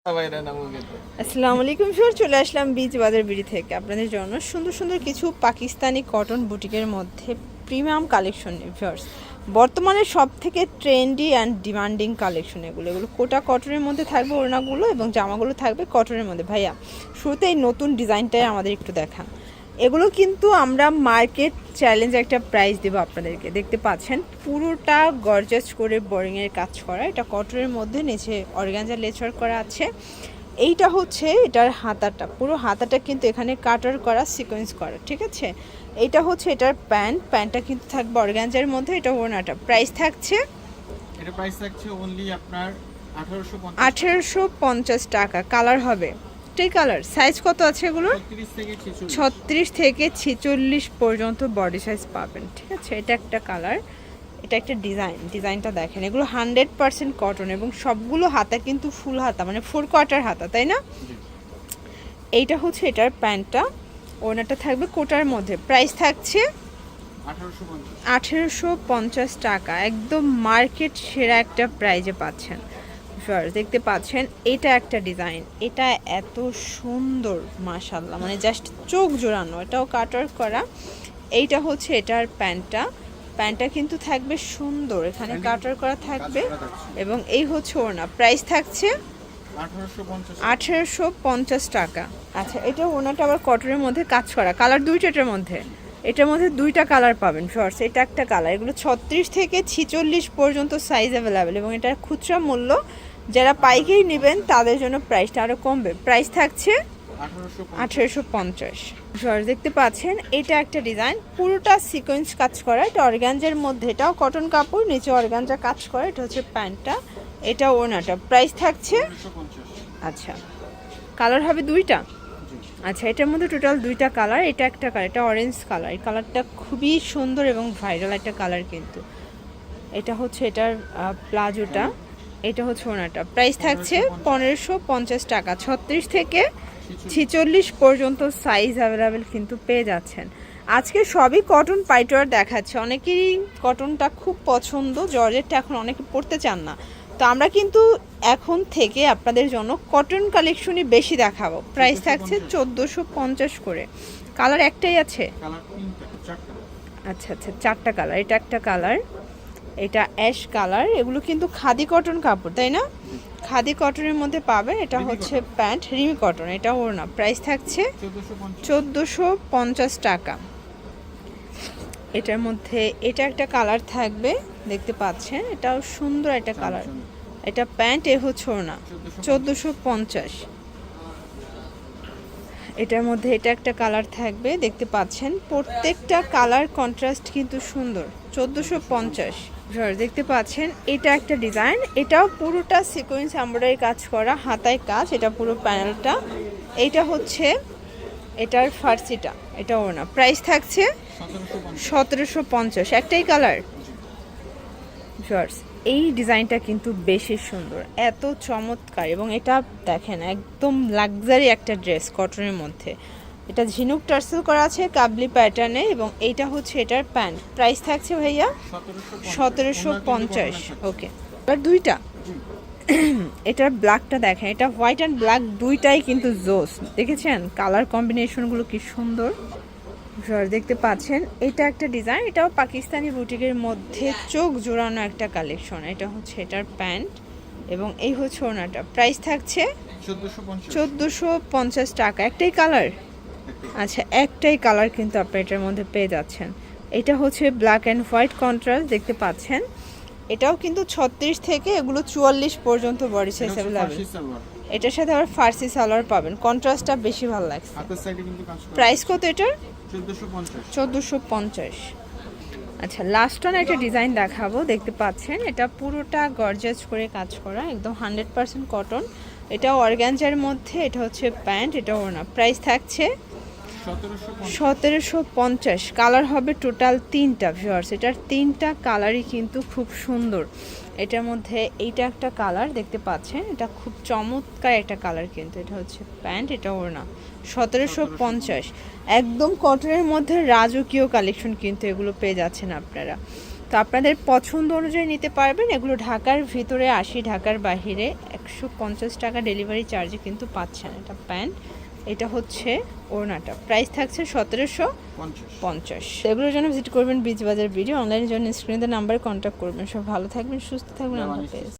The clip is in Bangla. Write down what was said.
আসসালামু আলাইকুম স্যার, চলে আসলাম বীজ বাজার বিড়ি থেকে আপনাদের জন্য সুন্দর সুন্দর কিছু পাকিস্তানি কটন বুটিকের মধ্যে প্রিমিয়াম কালেকশন ভিউয়ার্স। বর্তমানে সব থেকে ট্রেন্ডি অ্যান্ড ডিমান্ডিং কালেকশন এগুলো কোটা কটনের মধ্যে থাকবে, ওড়নাগুলো এবং জামাগুলো থাকবে কটনের মধ্যে। ভাইয়া শুরুতে এই নতুন ডিজাইনটাই আমাদের একটু দেখান। এগুলো কিন্তু আমরা মার্কেট চ্যালেঞ্জ একটা প্রাইস দেবো আপনাদেরকে। দেখতে পাচ্ছেন পুরোটা গর্জাস করে বোরিংয়ের কাজ করা, এটা কটনের মধ্যে নিচে অর্গানজা লেচার করা আছে। এইটা হচ্ছে এটার হাতাটা, পুরো হাতাটা কিন্তু এখানে কাটার করা, সিকোয়েন্স করা, ঠিক আছে। এইটা হচ্ছে এটার প্যান্টটা কিন্তু থাকবে অর্গানজার মধ্যে। এটা ওড়নাটা প্রাইস থাকছে, এটা প্রাইস থাকছে অনলি আপনার 1850 টাকা। কালার হবে এই কালার, সাইজ কত আছে এগুলো? 36 থেকে 46 পর্যন্ত বডি সাইজ পাবেন, ঠিক আছে। এটা একটা কালার, এটা একটা ডিজাইনটা দেখেন। এগুলো 100% কটন এবং সবগুলো হাতা কিন্তু ফুল হাতা, মানে 4 কোয়ার্টার হাতা, তাই না? এইটা হচ্ছে এটার প্যান্টটা, ওনাটা থাকবে কোটার মধ্যে। প্রাইস থাকছে 1850 টাকা, একদম মার্কেট সেরা একটা প্রাইজে পাচ্ছেন। দেখতে পাচ্ছেন এটা একটা ডিজাইন, এটা এত সুন্দর মাশাআল্লাহ, মানে জাস্ট চোখ জোড়ানো। এটাও কাটার করা। এইটা হচ্ছে এটার প্যান্টটা কিন্তু থাকবে সুন্দর, এখানে কাটার করা থাকবে এবং এই হচ্ছে ওড়না। প্রাইস থাকছে 1850 টাকা। আচ্ছা, এটা ওড়নাটা আবার কটনের মধ্যে কাজ করা, কালার দুইটা এটার মধ্যে দুইটা কালার পাবেন শর্টস। এটা একটা কালার। এগুলো 36 থেকে 46 পর্যন্ত সাইজ অ্যাভেলেবেল এবং এটার খুচরা মূল্য, যারা পাইকারি নেবেন তাদের জন্য প্রাইসটা আরও কমবে। প্রাইস থাকছে 1850। শর্টস দেখতে পাচ্ছেন, এটা একটা ডিজাইন, পুরোটা সিকোয়েন্স কাজ করা, এটা অর্গানজার মধ্যে, এটাও কটন কাপড়, নিচে অর্গানজা কাজ করা। এটা হচ্ছে প্যান্টটা, এটা ওড়নাটা। প্রাইস থাকছে, আচ্ছা কালার হবে দুইটা। আচ্ছা, এটার মধ্যে টোটাল দুইটা কালার। এটা একটা কালার, এটা অরেঞ্জ কালার, এই কালারটা খুবই সুন্দর এবং ভাইরাল একটা কালার কিন্তু। এটা হচ্ছে এটার প্লাজোটা, এটা হচ্ছে ওড়নাটা। প্রাইস থাকছে 1550 টাকা। 36 থেকে 46 পর্যন্ত সাইজ অ্যাভেলেবেল কিন্তু পেয়ে যাচ্ছেন। আজকে সবই কটন পাইটওয়ার দেখাচ্ছে, অনেকেরই কটনটা খুব পছন্দ, জর্জেটটা এখন অনেকে পরতে চান না, তো আমরা কিন্তু এখন থেকে আপনাদের জন্য কটন কালেকশনই বেশি দেখাবো। প্রাইস থাকছে 1450 করে। কালার একটাই আছে? আচ্ছা আচ্ছা, চারটা কালার। এটা একটা কালার, এটা অ্যাশ কালার। এগুলো কিন্তু খাদি কটন কাপড়, তাই না? খাদি কটনের মধ্যে পাবেন। এটা হচ্ছে প্যান্ট, রিমি কটন, এটা ওড়না। প্রাইস থাকছে 1450 টাকা। এটার মধ্যে এটা একটা কালার থাকবে, দেখতে পাচ্ছেন, এটাও সুন্দর একটা কালার। এটা প্যান্ট, এ হচ্ছে ওড়না, 1450। এটার মধ্যে এটা একটা কালার থাকবে, দেখতে পাচ্ছেন, প্রত্যেকটা কালার কন্ট্রাস্ট কিন্তু সুন্দর। 1450। দেখতে পাচ্ছেন, এটা একটা ডিজাইন, এটাও পুরোটা সিকোয়েন্স এমব্রয়ডারি কাজ করা, হাতায় কাজ, এটা পুরো প্যানেলটা। এইটা হচ্ছে এটার ফার্সিটা, এটা ওড়না। প্রাইস থাকছে 1750। একটাই কালার। এই ডিজাইনটা কিন্তু বেশি সুন্দর, এত চমৎকার, এবং এটা দেখেন একদম লাক্সারি একটা ড্রেস কটনের মধ্যে। এটা ঝিনুক টার্সেল করা আছে কাবলি প্যাটার্নে এবং এইটা হচ্ছে এটার প্যান্ট। প্রাইস থাকছে ভাইয়া 1750। ওকে, এবার দুইটা এটার ব্ল্যাকটা দেখেন, এটা হোয়াইট অ্যান্ড ব্ল্যাক দুইটাই কিন্তু জোস, দেখেছেন কালার কম্বিনেশনগুলো কি সুন্দর। দেখতে পাচ্ছেন, এটা একটা ডিজাইন, এটাও পাকিস্তানি বুটিকের মধ্যে চোখ জোড়ানো একটা কালেকশন। এটা হচ্ছে এটার প্যান্ট এবং এই হচ্ছে ওড়নাটা। প্রাইস থাকছে 1450 টাকা। একটাই কালার? আচ্ছা, একটাই কালার কিন্তু আপনি এটার মধ্যে পেয়ে যাচ্ছেন। এটা হচ্ছে ব্ল্যাক অ্যান্ড হোয়াইট কন্ট্রাস্ট, দেখতে পাচ্ছেন। এটাও কিন্তু 36 থেকে এগুলো 44 পর্যন্ত বডি সাইজ অ্যাভেলেবেল। এটার সাথে আবার ফার্সি সালোয়ার পাবেন, কন্ট্রাস্টটা বেশি ভালো লাগছে। প্রাইস কত এটার? 1450। আচ্ছা, লাস্ট ওয়ান একটা ডিজাইন দেখাবো, দেখতে পাচ্ছেন, এটা পুরোটা গর্জাস করে কাজ করা, একদম 100% কটন। এটা অর্গানজার মধ্যে, এটা হচ্ছে প্যান্ট, এটা ওড়না। প্রাইস থাকছে 1750। কালার হবে টোটাল তিনটা ভিউয়ার্স, এটার তিনটা কালারই কিন্তু খুব সুন্দর। এটার মধ্যে এইটা একটা কালার, দেখতে পাচ্ছেন, এটা খুব চমৎকার একটা কালার কিন্তু। এটা হচ্ছে প্যান্ট, এটা ওড়না। 1750। একদম কটনের মধ্যে রাজকীয় কালেকশন কিন্তু এগুলো পেয়ে যাচ্ছেন আপনারা। তো আপনাদের পছন্দ অনুযায়ী নিতে পারবেন। এগুলো ঢাকার ভিতরে 80, ঢাকার বাইরে 150 টাকা ডেলিভারি চার্জে কিন্তু পাচ্ছেন। এটা প্যান্ট, এটা হচ্ছে ওড়নাটা। প্রাইস থাকছে 1750। এগুলোর জন্য ভিজিট করবেন বীজ বাজার ভিডিও, অনলাইনের জন্য স্ক্রিনে নাম্বারে কন্ট্যাক্ট করবেন। সব ভালো থাকবেন, সুস্থ থাকবেন, আল্লাহ হাফেজ।